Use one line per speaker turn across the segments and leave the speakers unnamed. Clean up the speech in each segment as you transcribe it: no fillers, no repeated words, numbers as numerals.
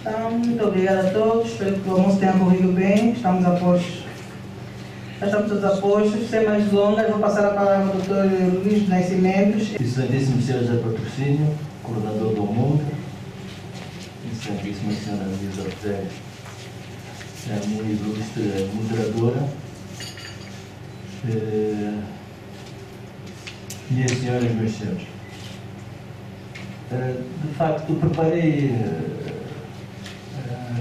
Então, muito obrigada a todos, espero que o almoço tenha corrido bem. Estamos todos a postos. Sem mais delongas, vou passar a palavra ao Dr. Luís Nascimentos.
Excelentíssimo Sr. José Patrocínio, coordenador do MUNG, Excelentíssima Sra. Luísa José, muito ilustre moderadora, minhas senhoras e meus senhores. De facto, preparei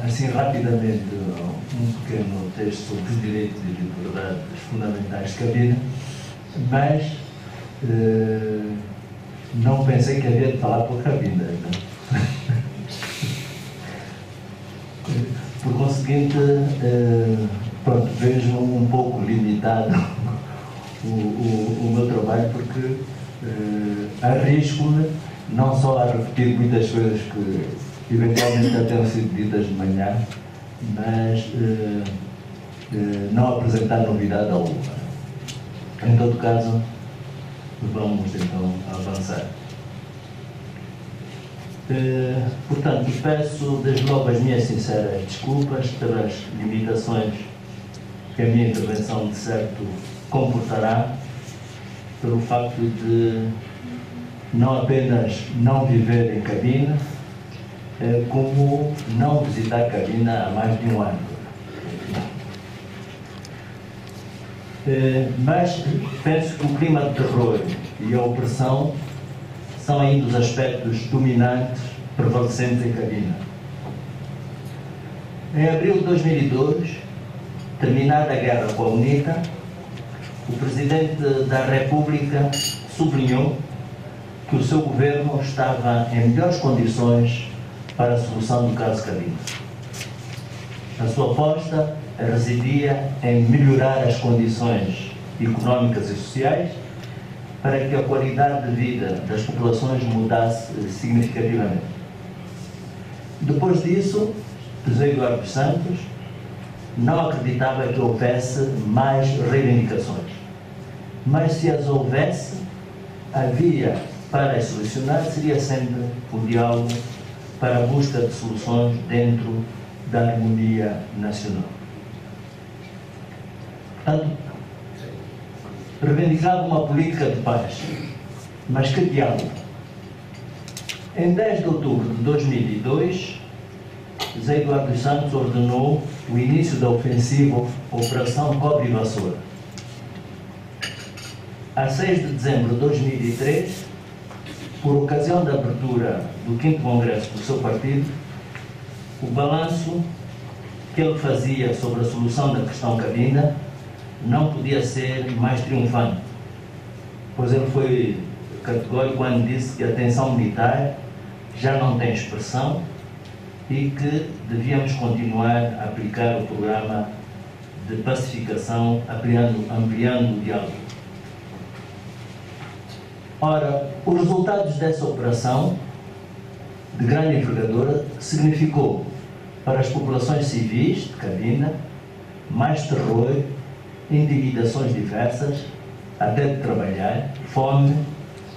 assim rapidamente um pequeno texto sobre os direitos e liberdades fundamentais de cabina, mas não pensei que havia de falar pela cabina. Por conseguinte, pronto, vejo um pouco limitado o meu trabalho, porque arrisco-me não só a repetir muitas coisas que eventualmente já tenham sido ditas de manhã, mas não apresentar novidade alguma. Em todo caso, vamos então avançar. Portanto, peço desde logo as minhas sinceras desculpas pelas limitações que a minha intervenção de certo comportará, pelo facto de não apenas não viver em cabina, como não visitar cabina há mais de um ano. Mas penso que o clima de terror e a opressão são ainda os aspectos dominantes prevalecentes em cabina. Em abril de 2002, terminada a guerra com a UNITA, o Presidente da República sublinhou que o seu governo estava em melhores condições para a solução do caso cabina. A sua aposta residia em melhorar as condições económicas e sociais para que a qualidade de vida das populações mudasse significativamente. Depois disso, José Eduardo dos Santos não acreditava que houvesse mais reivindicações, mas se as houvesse, havia para as solucionar seria sempre o diálogo para a busca de soluções dentro da harmonia nacional. Portanto, reivindicava uma política de paz, mas que diálogo? Em 10 de outubro de 2002, José Eduardo dos Santos ordenou o início da ofensiva Operação Cobre e Vassoura. A 6 de dezembro de 2003, por ocasião da abertura do 5º Congresso do seu partido, o balanço que ele fazia sobre a solução da questão cabina não podia ser mais triunfante, pois ele foi categórico quando disse que a tensão militar já não tem expressão e que devíamos continuar a aplicar o programa de pacificação, ampliando o diálogo. Ora, os resultados dessa operação de grande envergadura significou para as populações civis de cabina mais terror, intimidações diversas, até de trabalhar, fome,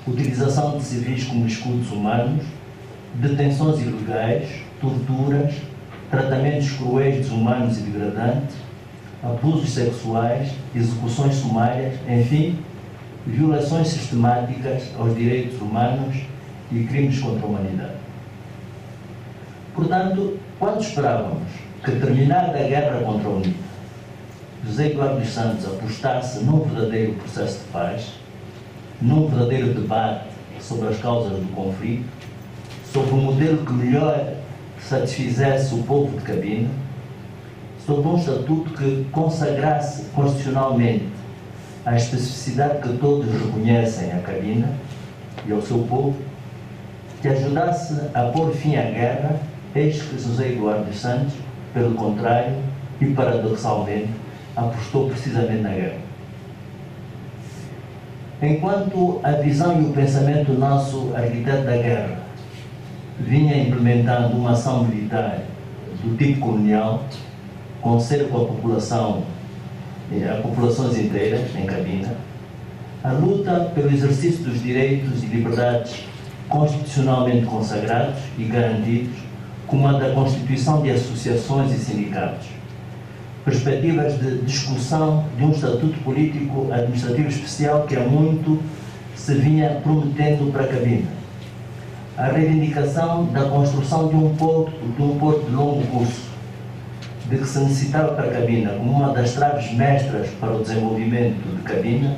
utilização de civis como escudos humanos, detenções ilegais, torturas, tratamentos cruéis, desumanos e degradantes, abusos sexuais, execuções sumárias, enfim, violações sistemáticas aos direitos humanos e crimes contra a humanidade. Portanto, quando esperávamos que, terminada a guerra contra a UNITA, José Eduardo dos Santos apostasse num verdadeiro processo de paz, num verdadeiro debate sobre as causas do conflito, sobre um modelo que melhor satisfizesse o povo de cabina, sobre um estatuto que consagrasse constitucionalmente a especificidade que todos reconhecem à cabina e ao seu povo, que ajudasse a pôr fim à guerra, eis que José Eduardo dos Santos, pelo contrário, e paradoxalmente, apostou precisamente na guerra. Enquanto a visão e o pensamento do nosso arquiteto da guerra vinha implementando uma ação militar do tipo colonial, com cerco à população, a populações inteiras em cabina, a luta pelo exercício dos direitos e liberdades constitucionalmente consagrados e garantidos como a da constituição de associações e sindicatos, perspectivas de discussão de um estatuto político administrativo especial que há muito se vinha prometendo para a cabina, a reivindicação da construção de um porto de longo curso, de que se necessitava para a cabina como uma das traves mestras para o desenvolvimento de cabina,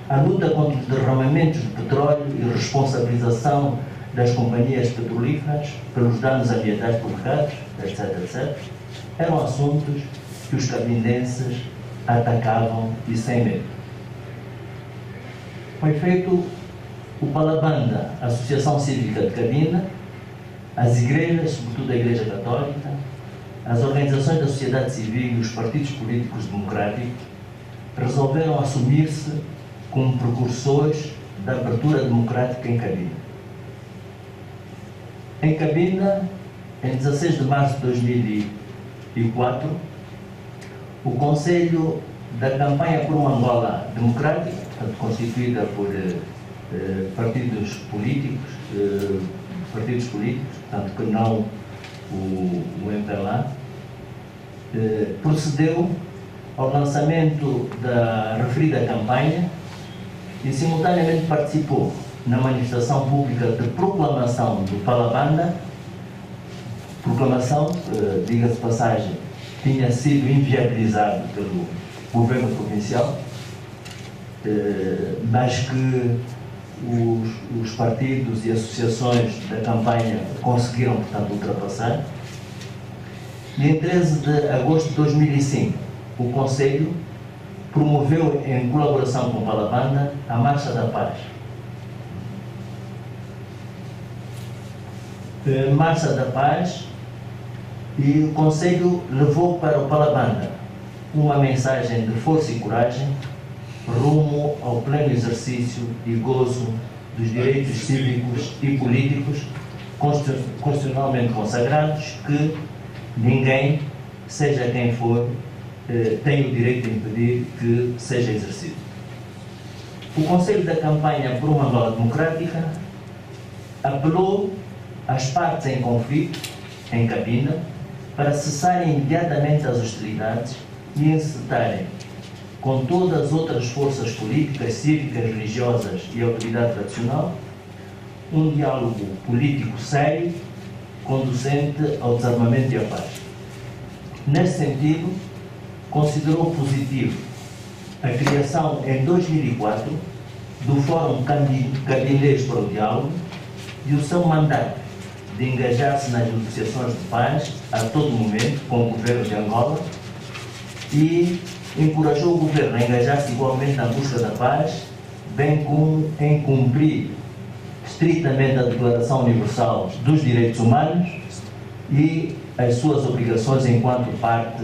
a luta contra os derramamentos de petróleo e responsabilização das companhias petrolíferas pelos danos ambientais provocados, etc., etc., eram assuntos que os cabinenses atacavam e sem medo. Foi feito o Palabanda, a Associação Cívica de Cabina, as igrejas, sobretudo a Igreja Católica, as organizações da sociedade civil e os partidos políticos democráticos resolveram assumir-se como precursores da abertura democrática em Cabina. Em Cabina, em 16 de março de 2004, o Conselho da Campanha por uma Angola Democrática, portanto, constituída por partidos políticos, portanto, que não o MPLA, procedeu ao lançamento da referida campanha e simultaneamente participou na manifestação pública de proclamação do Palabanda, proclamação, diga-se de passagem, tinha sido inviabilizado pelo governo provincial, mas que os partidos e associações da campanha conseguiram, portanto, ultrapassar. E em 13 de agosto de 2005, o Conselho promoveu, em colaboração com o Palabanda, a Marcha da Paz. Marcha da Paz, e o Conselho levou para o Palabanda uma mensagem de força e coragem rumo ao pleno exercício e gozo dos direitos cívicos e políticos constitucionalmente consagrados, que ninguém, seja quem for, tem o direito de impedir que seja exercido. O Conselho da Campanha por uma Angola Democrática apelou às partes em conflito, em Cabina, para cessarem imediatamente as hostilidades e encetarem, com todas as outras forças políticas, cívicas, religiosas e autoridade tradicional, um diálogo político sério, conducente ao desarmamento e à paz. Nesse sentido, considerou positivo a criação, em 2004, do Fórum Cabinês para o Diálogo e o seu mandato de engajar-se nas negociações de paz a todo momento com o governo de Angola e encorajou o governo a engajar-se igualmente na busca da paz, bem como em cumprir estritamente a Declaração Universal dos Direitos Humanos e as suas obrigações enquanto parte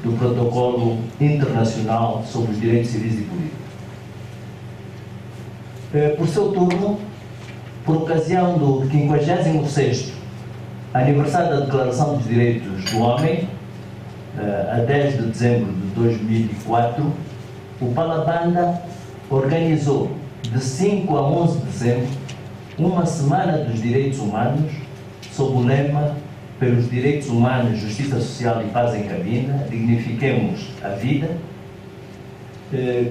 do Protocolo Internacional sobre os Direitos Civis e Políticos. Por seu turno, por ocasião do 56º aniversário da Declaração dos Direitos do Homem, a 10 de dezembro de 2004, o Palabanda organizou de 5 a 11 de dezembro uma Semana dos Direitos Humanos sob o lema "Pelos Direitos Humanos, Justiça Social e Paz em Cabina, dignifiquemos a vida".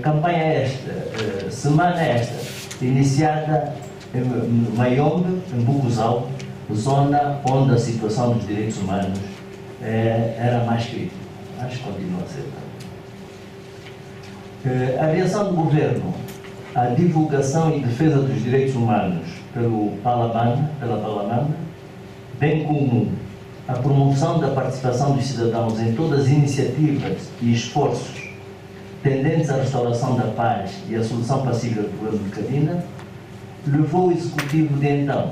Campanha esta, semana esta, iniciada em Mayombe, em Bucuzau, zona onde a situação dos direitos humanos era mais crítica. Acho que continua a ser. A reação do governo à divulgação e defesa dos direitos humanos pela Palabanda, bem como a promoção da participação dos cidadãos em todas as iniciativas e esforços tendentes à restauração da paz e à solução pacífica do problema de Cabina, levou o Executivo de então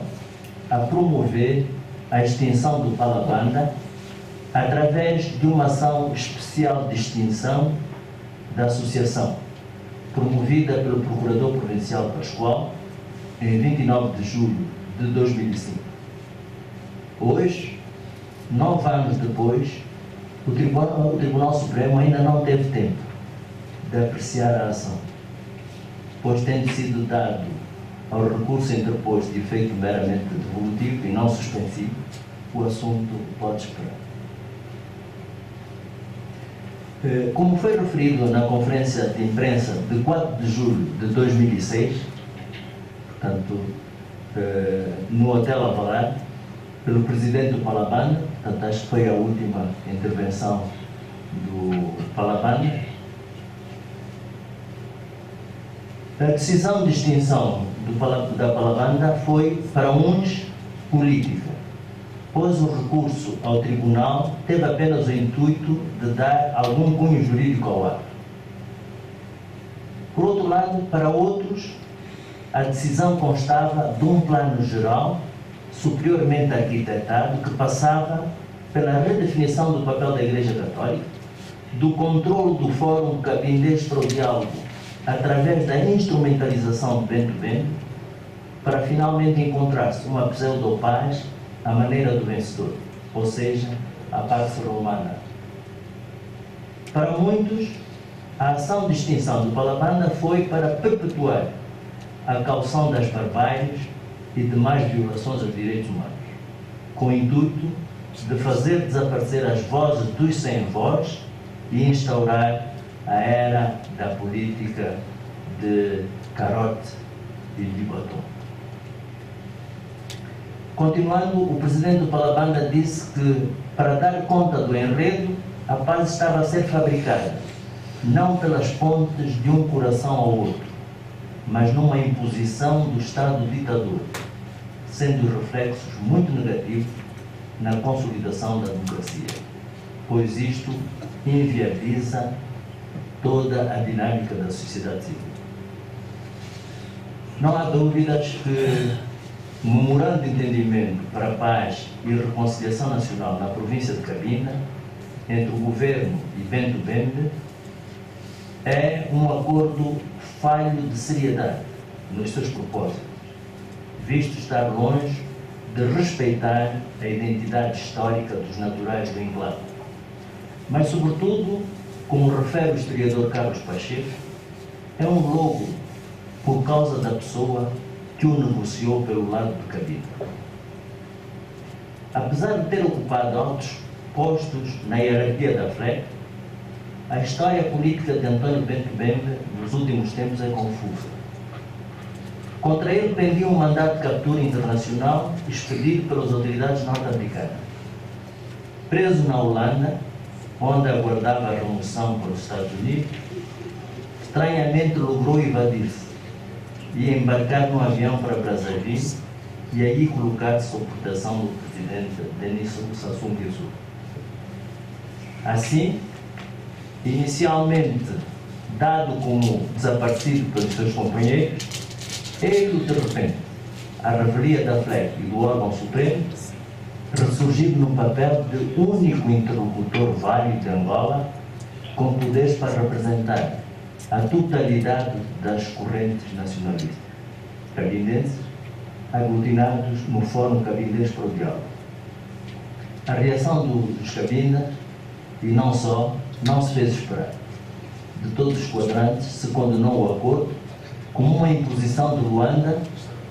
a promover a extinção do Palabanda através de uma ação especial de extinção da associação, promovida pelo Procurador Provincial Pascoal em 29 de julho de 2005. Hoje, 9 anos depois, o Tribunal Supremo ainda não teve tempo de apreciar a ação, pois tendo sido dado ao recurso interposto de efeito meramente devolutivo e não suspensivo, o assunto pode esperar. Como foi referido na conferência de imprensa de 4 de julho de 2006, portanto, no Hotel Alvalade, pelo presidente do Palabana, portanto, acho que foi a última intervenção do Palabana, a decisão de extinção da Palabanda foi, para uns, política, pois o recurso ao tribunal teve apenas o intuito de dar algum cunho jurídico ao ato. Por outro lado, para outros, a decisão constava de um plano geral, superiormente arquitetado, que passava pela redefinição do papel da Igreja Católica, do controle do Fórum Cabindês para o Diálogo, através da instrumentalização de Bento Bento, para finalmente encontrar-se uma pseudo-paz à maneira do vencedor, ou seja, a Pax Romana. Para muitos, a ação de extinção do Palabanda foi para perpetuar a caução das barbáries e demais violações aos direitos humanos, com o intuito de fazer desaparecer as vozes dos sem voz e instaurar a era da política de carote e de batom. Continuando, o presidente do Palabanda disse que, para dar conta do enredo, a paz estava a ser fabricada, não pelas pontes de um coração ao outro, mas numa imposição do Estado ditador, sendo os reflexos muito negativos na consolidação da democracia, pois isto inviabiliza toda a dinâmica da sociedade civil. Não há dúvidas que o memorando de entendimento para a paz e reconciliação nacional na província de Cabinda, entre o governo e Bento Bende, é um acordo falho de seriedade nos seus propósitos, visto estar longe de respeitar a identidade histórica dos naturais do enclave. Mas, sobretudo, como refere o historiador Carlos Pacheco, é um logo por causa da pessoa que o negociou pelo lado de Cabinda. Apesar de ter ocupado altos postos na hierarquia da FLEC, a história política de António Bento Bembe nos últimos tempos é confusa. Contra ele pendia um mandato de captura internacional expedido pelas autoridades norte-americanas. Preso na Holanda, onde aguardava a remoção para os Estados Unidos, estranhamente logrou evadir-se e embarcar num avião para Brazzaville e aí colocar-se sob proteção do presidente Denis Sassou Nguesso. Assim, inicialmente dado como desaparecido pelos seus companheiros, ele, de repente, à revelia da FLEC e do órgão supremo, ressurgiu no papel de único interlocutor válido de Angola, com poderes para representar a totalidade das correntes nacionalistas cabindenses, aglutinados no Fórum Cabindês para o Diálogo. A reação dos cabindas, e não só, não se fez esperar. De todos os quadrantes se condenou o acordo como uma imposição de Luanda,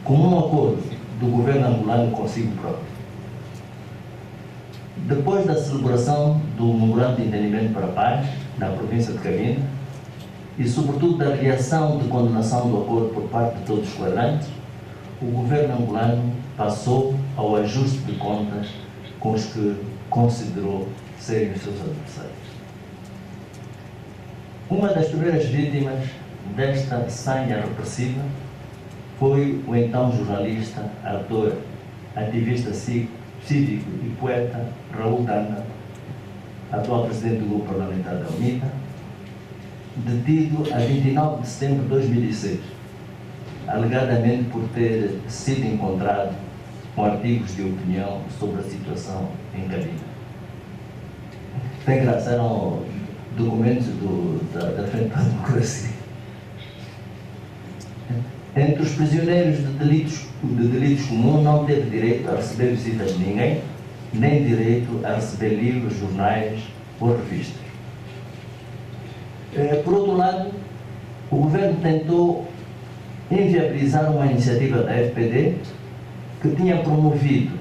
como um acordo do governo angolano consigo próprio. Depois da celebração do memorando de entendimento para a paz na província de Cabinda e sobretudo da reação de condenação do acordo por parte de todos os quadrantes, o governo angolano passou ao ajuste de contas com os que considerou serem os seus adversários. Uma das primeiras vítimas desta sanha repressiva foi o então jornalista, ator, ativista cívico e poeta Raul Dana, atual presidente do grupo parlamentar da UNITA, detido a 29 de setembro de 2006, alegadamente por ter sido encontrado com artigos de opinião sobre a situação em Cabinda. Tem graça, eram documentos da Frente para a Democracia. Entre os prisioneiros de delitos comuns não teve direito a receber visitas de ninguém, nem direito a receber livros, jornais ou revistas. Por outro lado, o governo tentou inviabilizar uma iniciativa da FPD que tinha promovido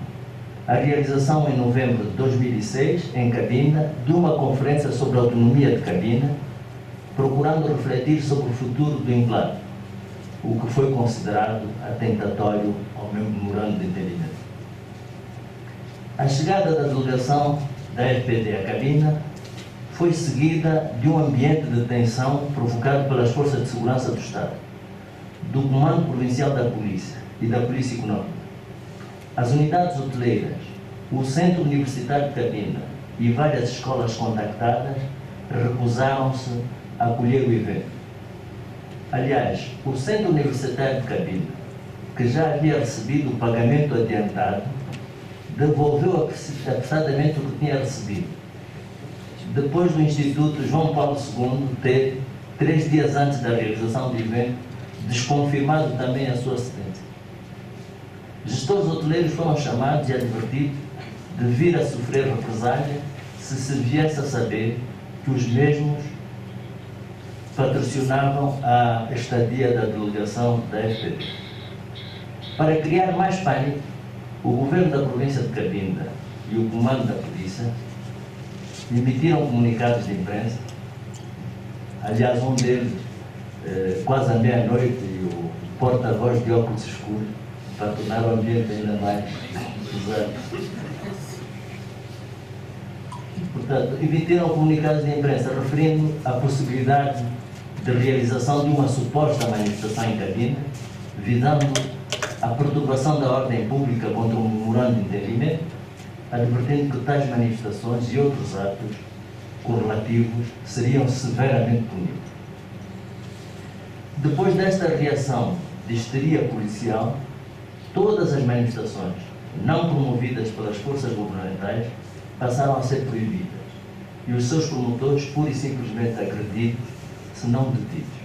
a realização em novembro de 2006, em Cabinda, de uma conferência sobre a autonomia de Cabinda, procurando refletir sobre o futuro do enclave, o que foi considerado atentatório ao meu memorando de entendimento. A chegada da delegação da FPD a Cabinda foi seguida de um ambiente de tensão provocado pelas forças de segurança do Estado, do Comando Provincial da Polícia e da Polícia Económica. As unidades hoteleiras, o Centro Universitário de Cabinda e várias escolas contactadas recusaram-se a acolher o evento. Aliás, o Centro Universitário de Cabinda, que já havia recebido o pagamento adiantado, devolveu apressadamente o que tinha recebido, depois do Instituto João Paulo II ter, 3 dias antes da realização do evento, desconfirmado também a sua sentença. Gestores hoteleiros foram chamados e advertidos de vir a sofrer represália se viesse a saber que os mesmos patrocinavam a estadia da delegação da FPD. Para criar mais pânico, o governo da província de Cabinda e o comando da polícia emitiram comunicados de imprensa, aliás um deles quase à meia-noite, e o porta-voz de óculos escuros, para tornar o ambiente ainda mais pesado. Portanto, emitiram comunicados de imprensa referindo a possibilidade de realização de uma suposta manifestação em Cabinda, visando a perturbação da ordem pública contra um memorando de entendimento, advertindo que tais manifestações e outros atos correlativos seriam severamente punidos. Depois desta reação de histeria policial, todas as manifestações não promovidas pelas forças governamentais passaram a ser proibidas e os seus promotores pura e simplesmente agredidos, se não detidos.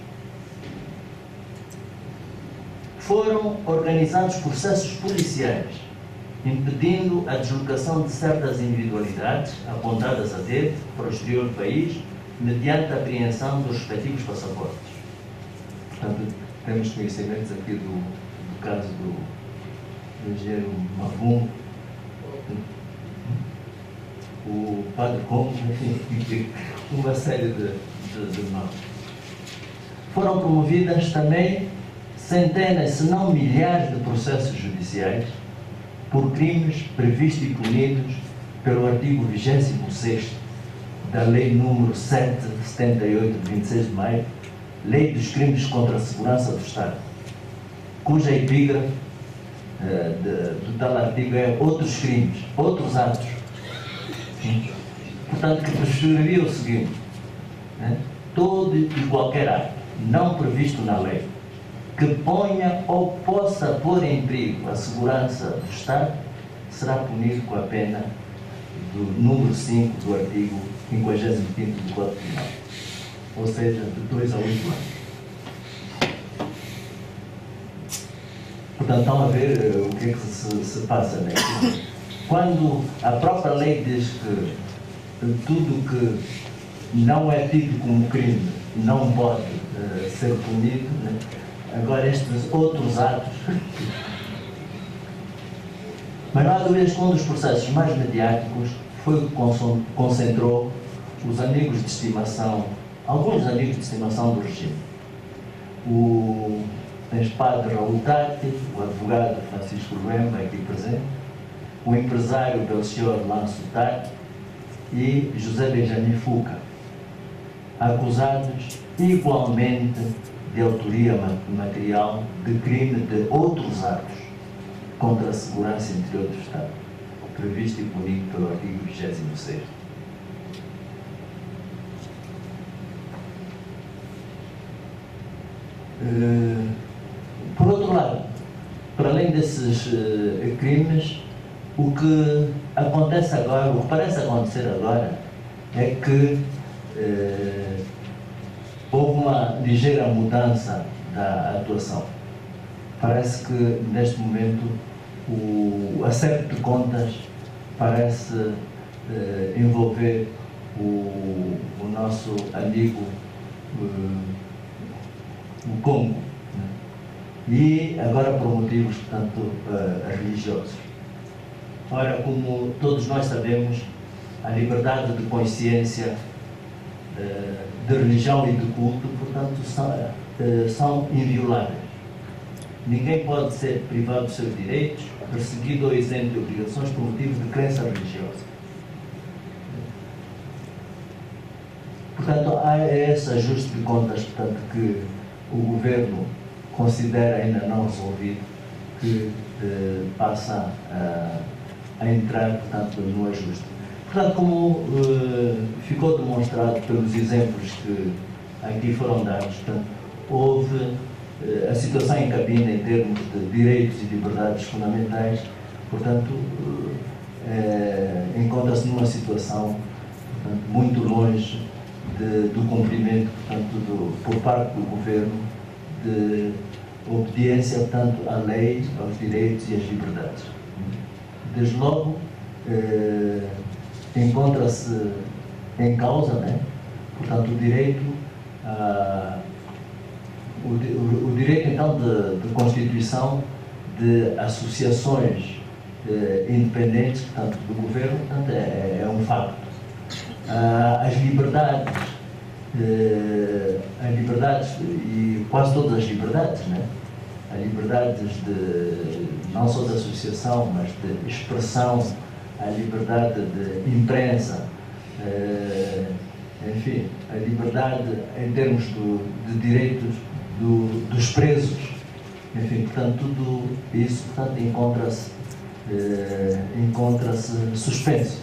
Foram organizados processos policiais impedindo a deslocação de certas individualidades apontadas a dedo para o exterior do país mediante a apreensão dos respectivos passaportes. Portanto, temos conhecimentos aqui do caso do engenheiro Mavum, o padre Congo, uma série de nomes. Foram promovidas também centenas, se não milhares, de processos judiciais por crimes previstos e punidos pelo artigo 26º da Lei número 778, de 26 de maio, Lei dos Crimes contra a Segurança do Estado, cuja epígrafe do tal artigo é outros crimes, outros atos. Portanto, que preferiria o seguinte: todo e qualquer ato não previsto na lei que ponha ou possa pôr em perigo a segurança do Estado será punido com a pena do número 5 do artigo 55º do Código Penal, ou seja, de 2 a 8 anos. Portanto, estão a ver o que é que se passa, né? Quando a própria lei diz que tudo que não é tido como crime não pode ser punido, né? Agora estes outros atos. Mas não há dúvidas que um dos processos mais mediáticos foi o que concentrou os amigos de estimação, alguns amigos de estimação do regime. O ex-padre Raul Tati, o advogado Francisco Ruemba, aqui presente, o empresário Belchior Lanço Tati e José Benjamin Fuca, acusados igualmente de autoria material de crime de outros atos contra a segurança interior do Estado, previsto e punido pelo artigo 26º. Por outro lado, para além desses crimes, o que acontece agora, o que parece acontecer agora, é que houve uma ligeira mudança da atuação. Parece que, neste momento, o acerto de contas parece envolver o nosso amigo, o Congo, né? E agora por motivos, portanto, religiosos. Ora, como todos nós sabemos, a liberdade de consciência, de religião e de culto, portanto, são invioláveis. Ninguém pode ser privado dos seus direitos, perseguido ou isento de obrigações por motivo de crença religiosa. Portanto, há esse ajuste de contas, portanto, que o Governo considera ainda não resolvido, que passa a entrar, portanto, no ajuste. Portanto, como ficou demonstrado pelos exemplos que aqui foram dados, portanto, houve a situação em cabine em termos de direitos e liberdades fundamentais, portanto, encontra-se numa situação, portanto, muito longe do cumprimento, portanto, por parte do Governo, de obediência, portanto, à lei, aos direitos e às liberdades. Desde logo, encontra-se em causa, né? Portanto, o direito então de constituição de associações independentes, portanto, do Governo, portanto, é um facto. As liberdades e quase todas as liberdades, né? As liberdades não só de associação, mas de expressão, a liberdade de imprensa, enfim, a liberdade em termos de direitos dos presos, enfim, portanto, tudo isso, portanto, encontra-se suspenso.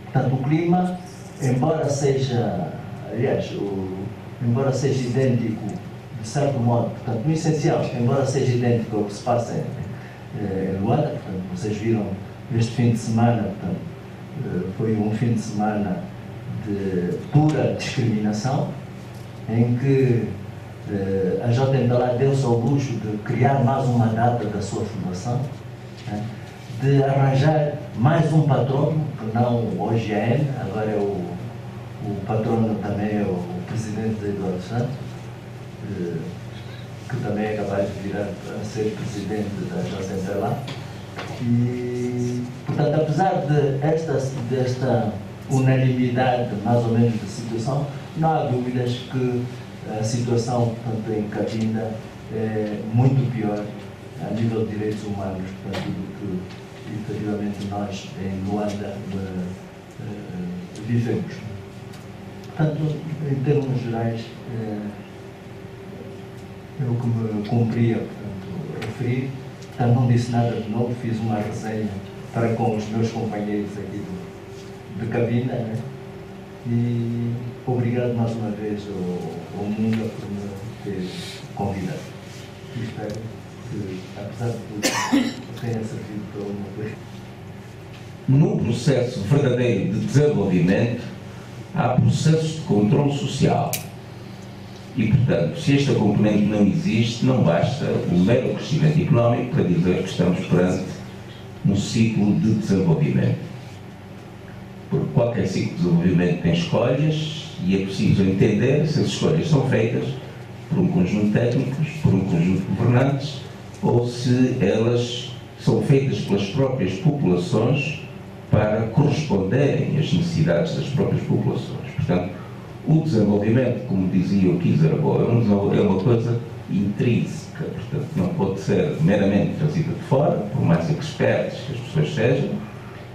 Portanto, o clima, embora seja idêntico, de certo modo, portanto, no essencial, embora seja idêntico ao que se passa em Luanda, portanto, vocês viram este fim de semana, portanto, foi um fim de semana de pura discriminação, em que a JMDLA deu-se ao luxo de criar mais uma data da sua fundação, né? De arranjar mais um patrono, que não o OGN, agora é o patrono também é o presidente da Eduardo Santos, que também é capaz de virar a ser presidente da JMDLA. E, portanto, apesar desta unanimidade, mais ou menos, da situação, não há dúvidas que a situação, portanto, em Cabinda é muito pior a nível de direitos humanos, portanto, do que efetivamente nós em Luanda vivemos. Portanto, em termos gerais, eu que me cumpria, portanto, referir, portanto, não disse nada de novo, fiz uma resenha para com os meus companheiros aqui de cabina, né? E obrigado mais uma vez ao Munga por me ter convidado. E espero que, apesar de tudo, tenha servido para alguma coisa.
Num processo verdadeiro de desenvolvimento, há processos de controle social. E, portanto, se esta componente não existe, não basta o mero crescimento económico para dizer que estamos perante um ciclo de desenvolvimento. Porque qualquer ciclo de desenvolvimento tem escolhas e é preciso entender se as escolhas são feitas por um conjunto de técnicos, por um conjunto de governantes, ou se elas são feitas pelas próprias populações para corresponderem às necessidades das próprias populações. Portanto, o desenvolvimento, como dizia o Kizarbo, é uma coisa intrínseca, portanto, não pode ser meramente trazida de fora, por mais expertos que as pessoas sejam,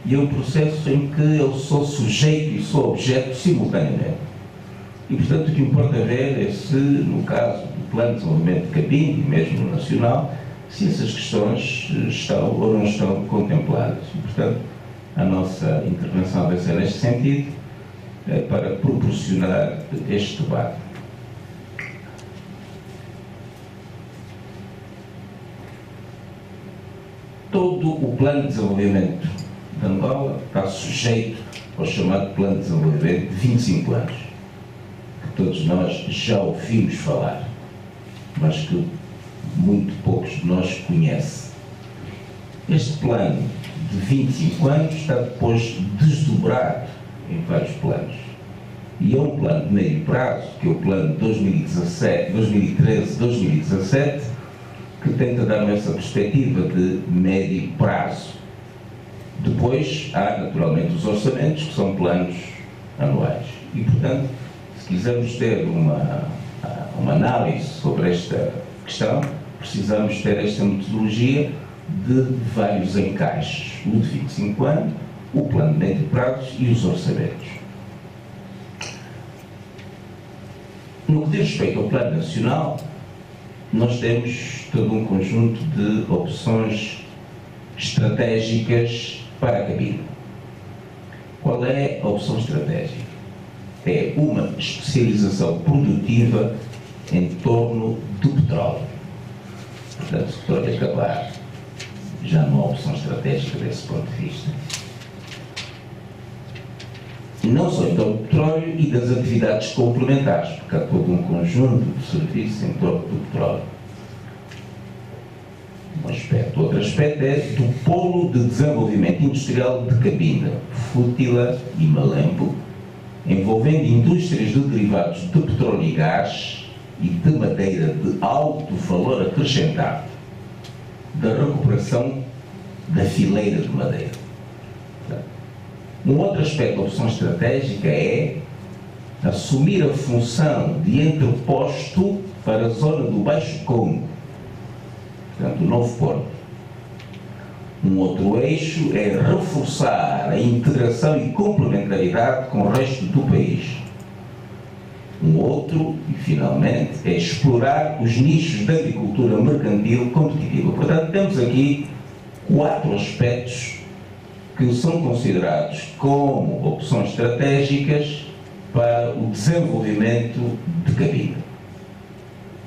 e é um processo em que eu sou sujeito e sou objeto simultaneamente. E, portanto, o que importa ver é se, no caso do Plano de Desenvolvimento de Cabinda, e mesmo no nacional, se essas questões estão ou não estão contempladas. E, portanto, a nossa intervenção vai ser neste sentido, para proporcionar este debate. Todo o plano de desenvolvimento de Angola está sujeito ao chamado plano de desenvolvimento de 25 anos, que todos nós já ouvimos falar, mas que muito poucos de nós conhecem. Este plano de 25 anos está depois desdobrado em vários planos. E é um plano de médio prazo, que é o plano 2013-2017, que tenta dar essa perspectiva de médio prazo. Depois há, naturalmente, os orçamentos, que são planos anuais. E, portanto, se quisermos ter uma análise sobre esta questão, precisamos ter esta metodologia de vários encaixes, o de 25 anos, o plano de médio prazo e os orçamentos. No que diz respeito ao plano nacional, nós temos todo um conjunto de opções estratégicas para a cabine. Qual é a opção estratégica? É uma especialização produtiva em torno do petróleo. Portanto, se o petróleo acabar, já não há opção estratégica desse ponto de vista. Não só então do petróleo e das atividades complementares, porque há todo um conjunto de serviços em torno do petróleo. Um aspecto. Outro aspecto é do Polo de Desenvolvimento Industrial de Cabinda, Fútila e Malembo, envolvendo indústrias de derivados de petróleo e gás e de madeira de alto valor acrescentado, da recuperação da fileira de madeira. Um outro aspecto da opção estratégica é assumir a função de entreposto para a zona do Baixo Congo, portanto, o novo porto. Um outro eixo é reforçar a integração e complementaridade com o resto do país. Um outro, e finalmente, é explorar os nichos da agricultura mercantil competitiva. Portanto, temos aqui 4 aspectos que são considerados como opções estratégicas para o desenvolvimento de Cabinda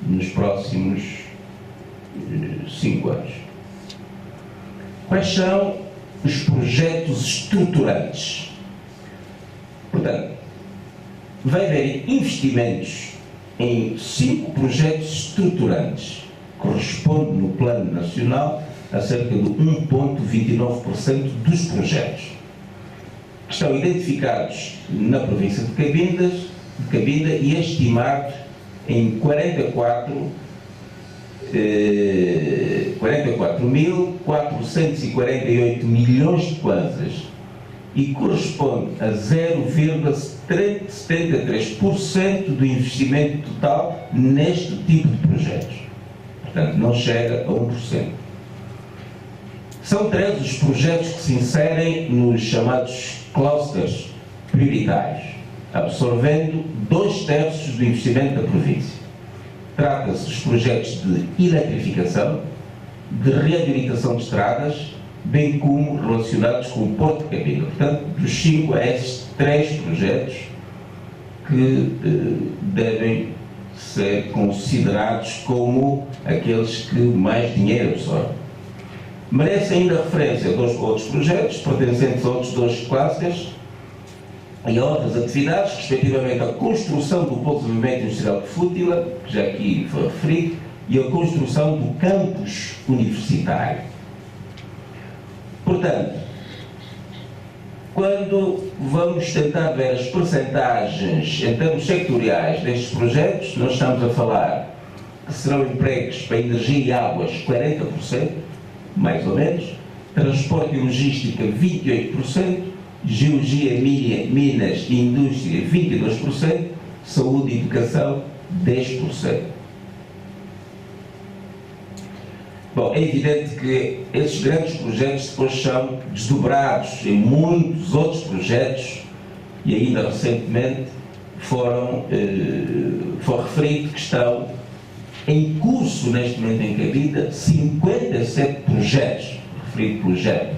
nos próximos 5 anos. Quais são os projetos estruturantes? Portanto, vai haver investimentos em 5 projetos estruturantes, corresponde no Plano Nacional a cerca de 1,29% dos projetos, que estão identificados na província de Cabinda e estimados em 44.448 milhões de kwanzas e corresponde a 0,73% do investimento total neste tipo de projetos. Portanto, não chega a 1%. São 3 os projetos que se inserem nos chamados clusters prioritários, absorvendo 2/3 do investimento da província. Trata-se dos projetos de eletrificação, de reabilitação de estradas, bem como relacionados com o Porto de Cabinda. Portanto, dos 5 a esses 3 projetos que devem ser considerados como aqueles que mais dinheiro absorvem. Merece ainda referência a 2 outros projetos pertencentes a outros 2 clusters e a outras atividades, respectivamente a construção do Polo de Desenvolvimento Industrial de Fútila, que já aqui foi referido, e a construção do campus universitário. Portanto, quando vamos tentar ver as percentagens em termos sectoriais destes projetos, nós estamos a falar que serão empregos para energia e águas 40%, mais ou menos, transporte e logística 28%, geologia, minas e indústria 22%, saúde e educação 10%. Bom, é evidente que esses grandes projetos depois são desdobrados em muitos outros projetos e ainda recentemente foi referido que estão em curso neste momento em Cabinda 57 projetos, referido projeto.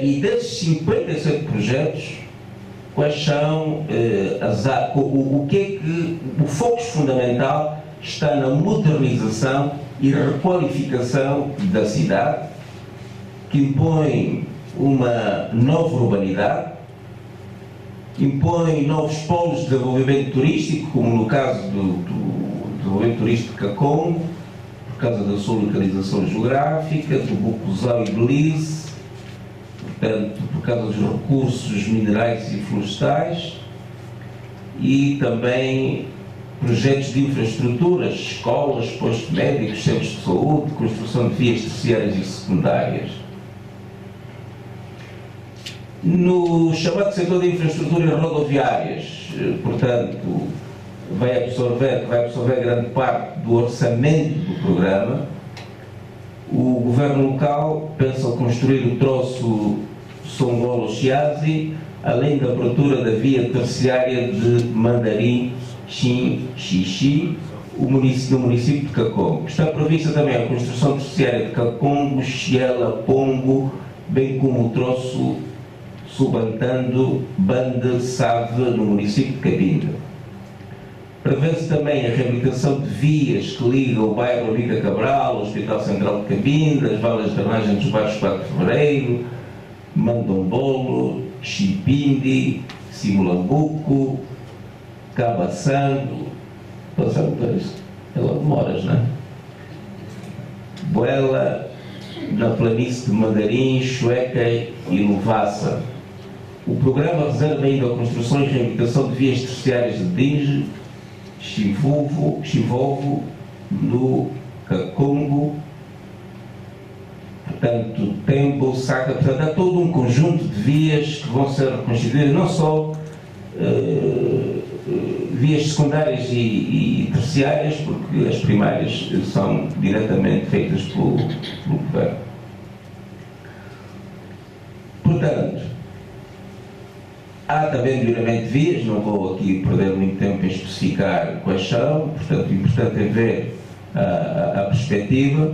E desses 57 projetos, quais são o que é que o foco fundamental está na modernização e requalificação da cidade, que impõe uma nova urbanidade, impõe novos polos de desenvolvimento turístico, como no caso do desenvolvimento turístico de Cacombo, por causa da sua localização geográfica, do Bucuzal e Belize, portanto, por causa dos recursos minerais e florestais, e também projetos de infraestruturas, escolas, postos médicos, centros de saúde, construção de vias terciárias e secundárias. No chamado setor de infraestruturas rodoviárias, portanto, vai absorver grande parte do orçamento do programa. O governo local pensa construir o troço Songolo-Chiazi, além da abertura da via terciária de Mandarim-Xixi, no município de Kakongo. Está prevista também a construção terciária de Kakongo, Xiela, Pongo, bem como o troço Subantando, Bande, Save, no município de Cabinda. Prevê-se também a reabilitação de vias que ligam o bairro Amiga Cabral, o Hospital Central de Cabinda, as valas de drenagem dos bairros 4 de Fevereiro, Mandombolo, Chipindi, Simulambuco, Cabaçando, passando por isso, ela demoras, não é? Boela, na planície de Mandarim, Chueca e Lovaça. O programa reserva ainda a construção e reabilitação de vias terciárias de Dinge, Chivovo, no Kakongo, portanto, Tempo, Saca, portanto, há todo um conjunto de vias que vão ser reconstituídas, não só vias secundárias e terciárias, porque as primárias são diretamente feitas pelo governo. Portanto, há também melhoramento de vias, não vou aqui perder muito tempo em especificar quais são, portanto, o importante é ver a perspectiva,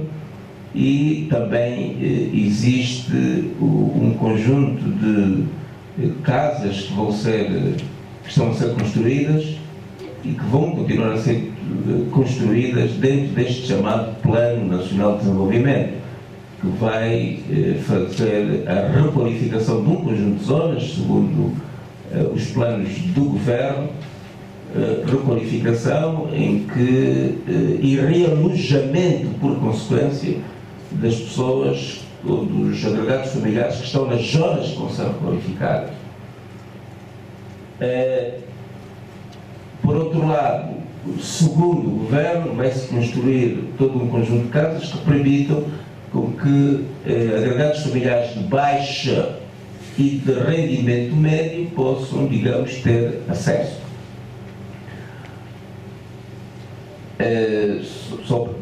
e também existe um conjunto de casas que estão a ser construídas e que vão continuar a ser construídas dentro deste chamado Plano Nacional de Desenvolvimento, que vai fazer a requalificação de um conjunto de zonas, segundo os planos do governo, requalificação e realojamento, por consequência, das pessoas, ou dos agregados familiares que estão nas zonas que vão ser requalificadas. Por outro lado, segundo o governo, vai-se construir todo um conjunto de casas que permitam com que agregados familiares de baixa e de rendimento médio possam, digamos, ter acesso.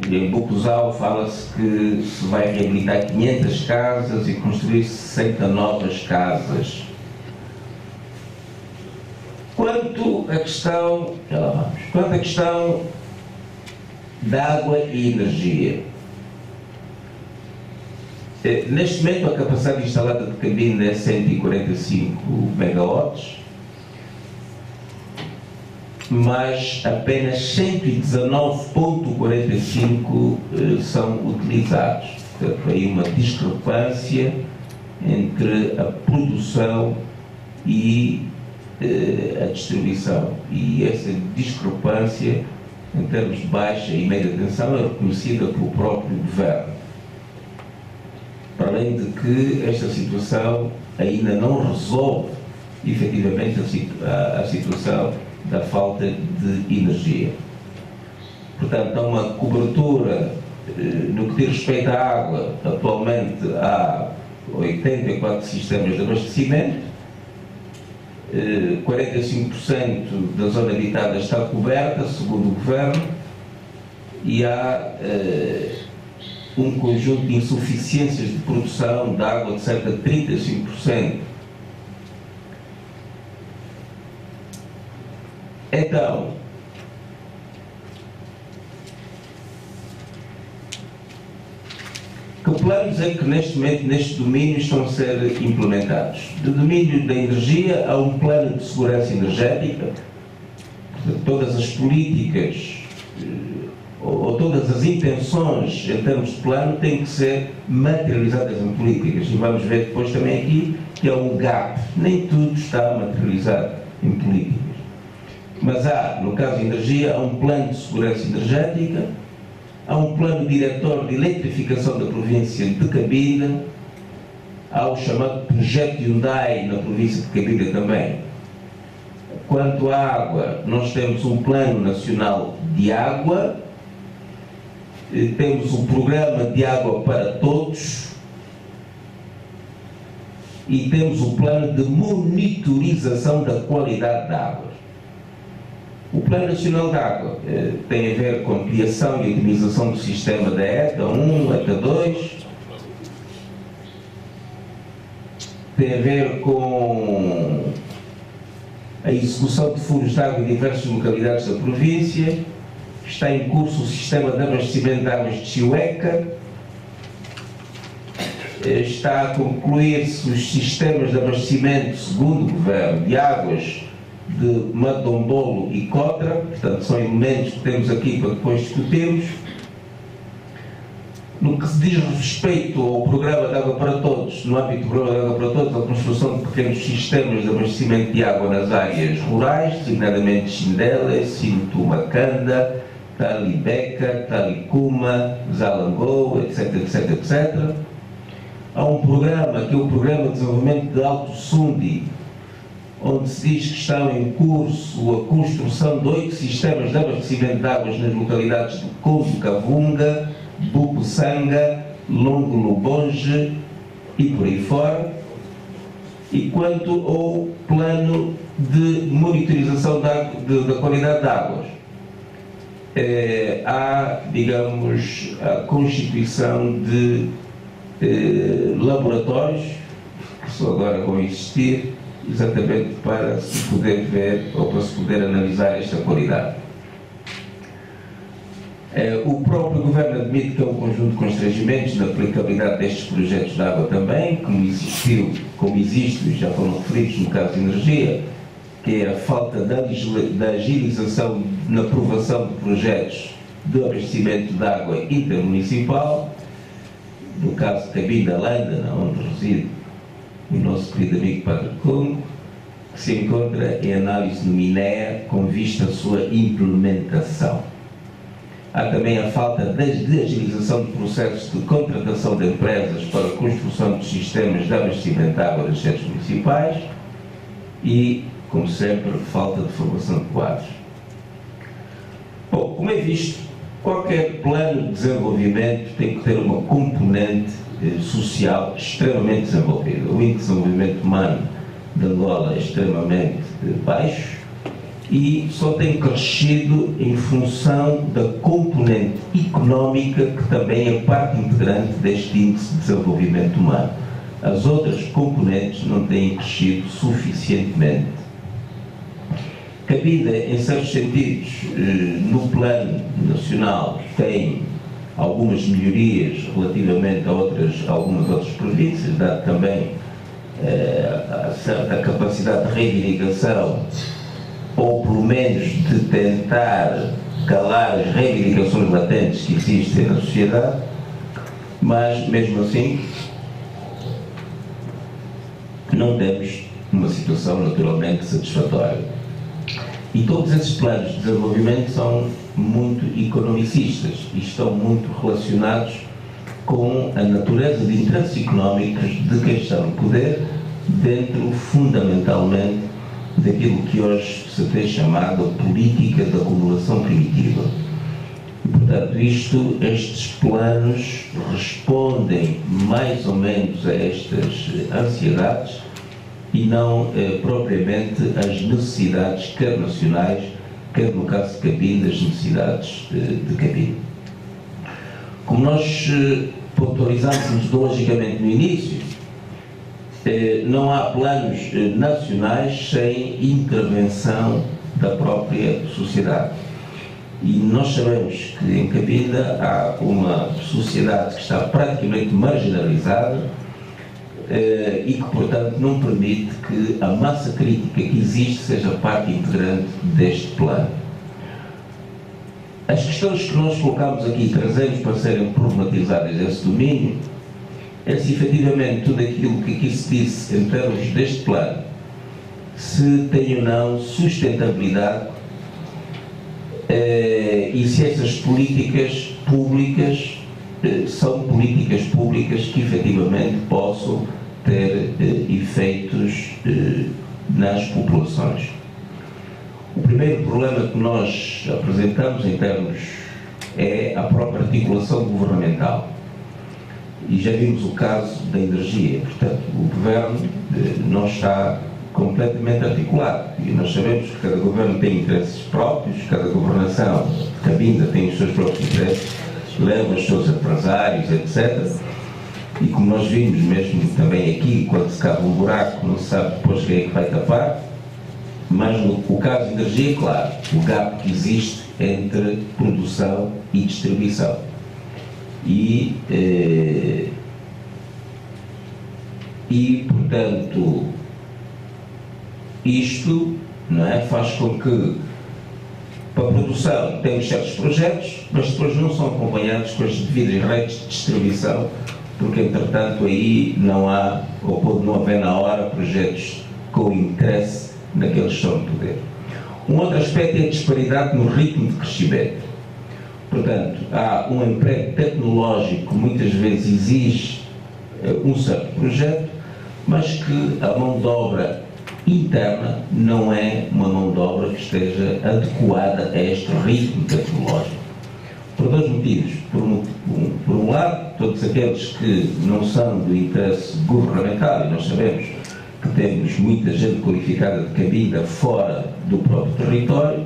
Em Bucuzal fala-se que se vai reabilitar 500 casas e construir 60 novas casas. Quanto à questão da água e energia, neste momento a capacidade instalada de Cabinda é 145 megawatts, mas apenas 119,45 são utilizados. Portanto, aí uma discrepância entre a produção e a distribuição. E essa discrepância, em termos de baixa e média tensão, é reconhecida pelo próprio governo. Para além de que esta situação ainda não resolve efetivamente a situação da falta de energia. Portanto, há uma cobertura no que diz respeito à água. Atualmente há 84 sistemas de abastecimento, 45% da zona habitada está coberta, segundo o governo, e há um conjunto de insuficiências de produção de água de cerca de 35%. Então, que planos é que neste momento, neste domínio, estão a ser implementados? Do domínio da energia, há um plano de segurança energética. Todas as políticas ou todas as intenções em termos de plano têm que ser materializadas em políticas. E vamos ver depois também aqui que há um gap. Nem tudo está materializado em políticas. Mas há, no caso de energia, há um plano de segurança energética, há um plano diretor de eletrificação da província de Cabinda, há o chamado projeto Hyundai na província de Cabinda também. Quanto à água, nós temos um plano nacional de água, temos um programa de água para todos, e temos o plano de monitorização da qualidade da água. O Plano Nacional de Água tem a ver com a ampliação e otimização do sistema da ETA 1, ETA 2, tem a ver com a execução de furos de água em diversas localidades da província, está em curso o sistema de abastecimento de águas de Chiueca, está a concluir-se os sistemas de abastecimento, segundo o Governo, de águas de Matombolo e Cotra, portanto são elementos que temos aqui para depois discutirmos. No que se diz respeito ao Programa de Água para Todos, no âmbito do Programa de Água para Todos, a construção de pequenos sistemas de abastecimento de água nas áreas rurais, designadamente Xindele, Sintumacanda, Talibeca, Talicuma, Zalangou, etc, etc, etc. Há um programa, que é o Programa de Desenvolvimento de Alto Sundi, onde se diz que estão em curso a construção de 8 sistemas de abastecimento de águas nas localidades de Kondo Kavunga, Bupuçanga, Longo Lubonge e por aí fora. E quanto ao plano de monitorização da qualidade de águas, há, digamos, a constituição de laboratórios que só agora vão existir, exatamente para se poder ver ou para se poder analisar esta qualidade. O próprio Governo admite que há um conjunto de constrangimentos na aplicabilidade destes projetos de água também, como existe, já foram referidos no caso de energia, que é a falta da agilização na aprovação de projetos de abastecimento de água intermunicipal, no caso de Cabinda Landa, onde reside o nosso querido amigo Padre Congo, que se encontra em análise no MINEA com vista à sua implementação. Há também a falta de agilização de processos de contratação de empresas para a construção de sistemas de abastecimento de água das sedes municipais e, como sempre, falta de formação de quadros. Bom, como é visto, qualquer plano de desenvolvimento tem que ter uma componente social extremamente desenvolvida. O índice de desenvolvimento humano de Angola é extremamente baixo e só tem crescido em função da componente económica, que também é parte integrante deste índice de desenvolvimento humano. As outras componentes não têm crescido suficientemente. Cabinda, em certos sentidos, no plano nacional, tem algumas melhorias relativamente a algumas outras províncias, dado também a certa capacidade de reivindicação, ou pelo menos de tentar calar as reivindicações latentes que existem na sociedade, mas mesmo assim não temos uma situação naturalmente satisfatória. E todos esses planos de desenvolvimento são muito economicistas e estão muito relacionados com a natureza de interesses económicos de quem está no poder, dentro fundamentalmente daquilo que hoje se tem chamado política de acumulação primitiva. E, portanto, estes planos respondem mais ou menos a estas ansiedades e não propriamente às necessidades, quer nacionais, quer no caso de Cabinda, as necessidades de Cabinda. Como nós pontualizámos metodologicamente no início, não há planos nacionais sem intervenção da própria sociedade. E nós sabemos que em Cabinda há uma sociedade que está praticamente marginalizada e que, portanto, não permite que a massa crítica que existe seja parte integrante deste plano. As questões que nós colocamos aqui e trazemos para serem problematizadas nesse domínio é se efetivamente tudo aquilo que aqui se disse em termos deste plano se tem ou não sustentabilidade e se essas políticas públicas são políticas públicas que efetivamente possam ter efeitos nas populações. O primeiro problema que nós apresentamos em termos é a própria articulação governamental. E já vimos o caso da energia. Portanto, o governo não está completamente articulado. E nós sabemos que cada governo tem interesses próprios, cada governação, cabinda, tem os seus próprios interesses, leva os seus empresários, etc. E como nós vimos mesmo também aqui, quando se cava um buraco, não se sabe depois quem é que vai tapar. Mas no caso da energia, claro, o gap que existe entre produção e distribuição. Portanto, isto, não é, faz com que, para a produção, temos certos projetos, mas depois não são acompanhados com as devidas redes de distribuição, porque, entretanto, aí não há, ou pode não haver na hora, projetos com interesse naqueles que estão no poder. Um outro aspecto é a disparidade no ritmo de crescimento. Portanto, há um emprego tecnológico que muitas vezes exige um certo projeto, mas que a mão de obra interna não é uma mão de obra que esteja adequada a este ritmo tecnológico. Por dois motivos. Por um lado, todos aqueles que não são do interesse governamental, e nós sabemos que temos muita gente qualificada de cabida fora do próprio território,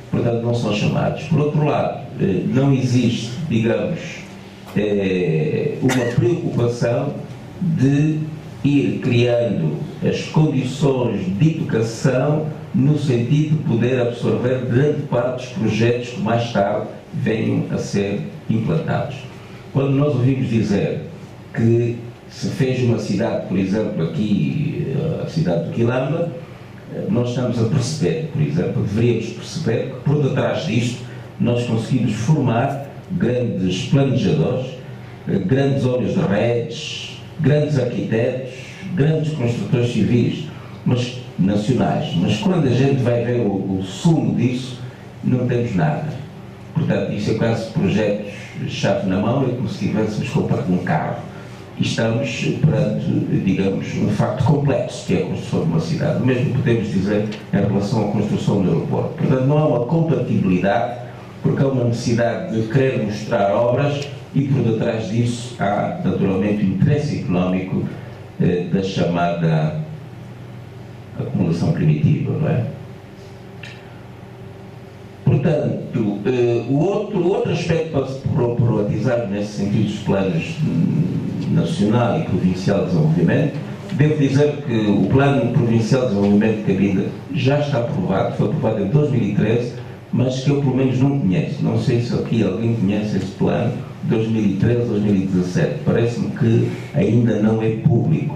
portanto não são chamados. Por outro lado, não existe, digamos, uma preocupação de ir criando as condições de educação no sentido de poder absorver grande parte dos projetos que mais tarde venham a ser implantados. Quando nós ouvimos dizer que se fez uma cidade, por exemplo, aqui, a cidade do Quilamba, nós estamos a perceber, por exemplo, deveríamos perceber que por detrás disto nós conseguimos formar grandes planejadores, grandes olhos de redes, grandes arquitetos, grandes construtores civis, mas nacionais. Mas quando a gente vai ver o sumo disso, não temos nada. Portanto, isso é quase projetos chave na mão, é como se tivéssemos comprado um carro. E estamos perante, digamos, um facto complexo, que é a construção de uma cidade. O mesmo podemos dizer em relação à construção do aeroporto. Portanto, não há uma compatibilidade, porque há uma necessidade de querer mostrar obras e por detrás disso há, naturalmente, o interesse económico da chamada acumulação primitiva, não é? Portanto, o outro aspecto para se problematizar nesse sentido dos planos nacional e provincial de desenvolvimento, devo dizer que o plano provincial de desenvolvimento de Cabinda já está aprovado, foi aprovado em 2013, mas que eu pelo menos não conheço. Não sei se aqui alguém conhece esse plano, 2013-2017. Parece-me que ainda não é público.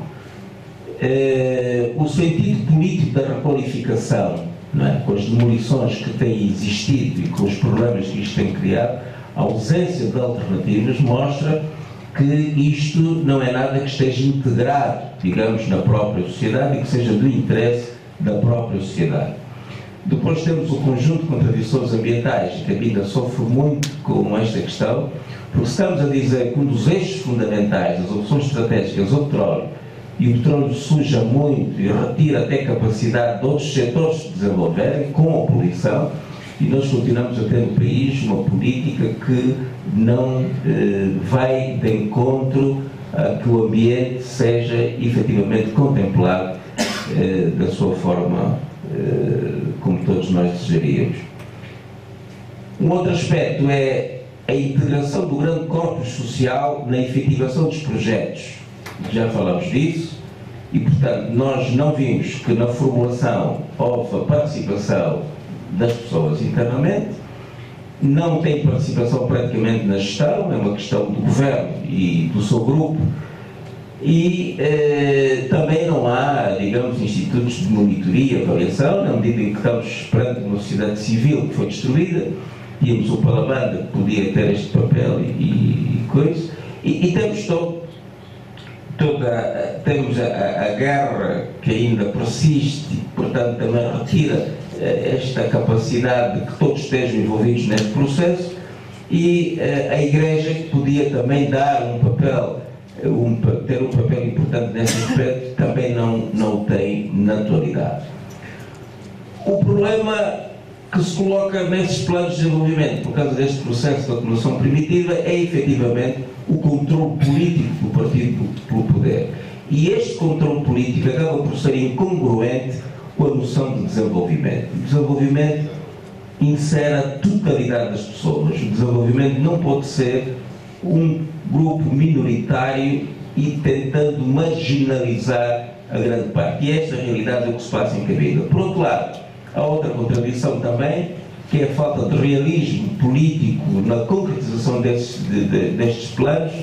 O sentido político da requalificação, não é? Com as demolições que têm existido e com os problemas que isto tem criado, a ausência de alternativas mostra que isto não é nada que esteja integrado, digamos, na própria sociedade e que seja do interesse da própria sociedade. Depois temos o conjunto de contradições ambientais, que a vida sofre muito com esta questão, porque estamos a dizer que um dos eixos fundamentais das opções estratégicas é o petróleo, e o petróleo suja muito e retira até capacidade de outros setores de desenvolverem com a poluição, e nós continuamos a ter no país uma política que não vai de encontro a que o ambiente seja efetivamente contemplado da sua forma como todos nós desejaríamos. Um outro aspecto é a integração do grande corpus social na efetivação dos projetos. Já falamos disso e, portanto, nós não vimos que na formulação houve a participação das pessoas internamente, não tem participação praticamente na gestão, é uma questão do governo e do seu grupo, e também não há, digamos, institutos de monitoria e avaliação, na medida em que estamos perante uma sociedade civil que foi destruída, tínhamos o Palabanda que podia ter este papel e coisa, e temos temos a guerra que ainda persiste, e, portanto, também retira esta capacidade de que todos estejam envolvidos neste processo, e a Igreja que podia também dar um papel, ter um papel importante nesse aspecto, também não tem na atualidade. O problema que se coloca nesses planos de desenvolvimento, por causa deste processo de acumulação primitiva, é efetivamente o controle político do partido pelo poder. E este controle político acaba por ser incongruente com a noção de desenvolvimento. O desenvolvimento insere a totalidade das pessoas. O desenvolvimento não pode ser um grupo minoritário e tentando marginalizar a grande parte. E esta realidade é o que se passa em Cabida. Por outro lado, há outra contradição também, que é a falta de realismo político na concretização destes planos,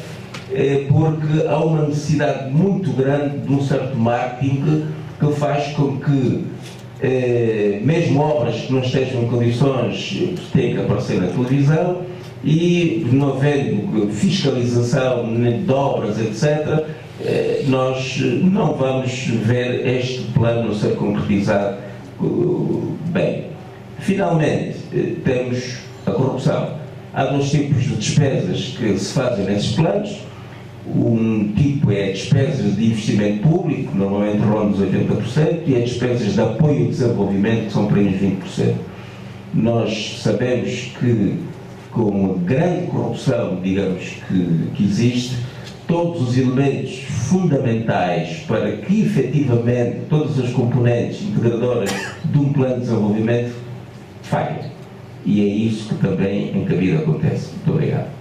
porque há uma necessidade muito grande de um certo marketing que faz com que mesmo obras que não estejam em condições têm que aparecer na televisão, e não havendo fiscalização de obras, etc., nós não vamos ver este plano ser concretizado bem. Finalmente, temos a corrupção. Há dois tipos de despesas que se fazem nesses planos. Um tipo é despesas de investimento público, normalmente ronda os 80%, e as despesas de apoio ao desenvolvimento, que são para uns 20%. Nós sabemos que, com a grande corrupção, digamos, que existe, todos os elementos fundamentais para que, efetivamente, todas as componentes integradoras de um plano de desenvolvimento falham. E é isso que também em Cabida acontece. Muito obrigado.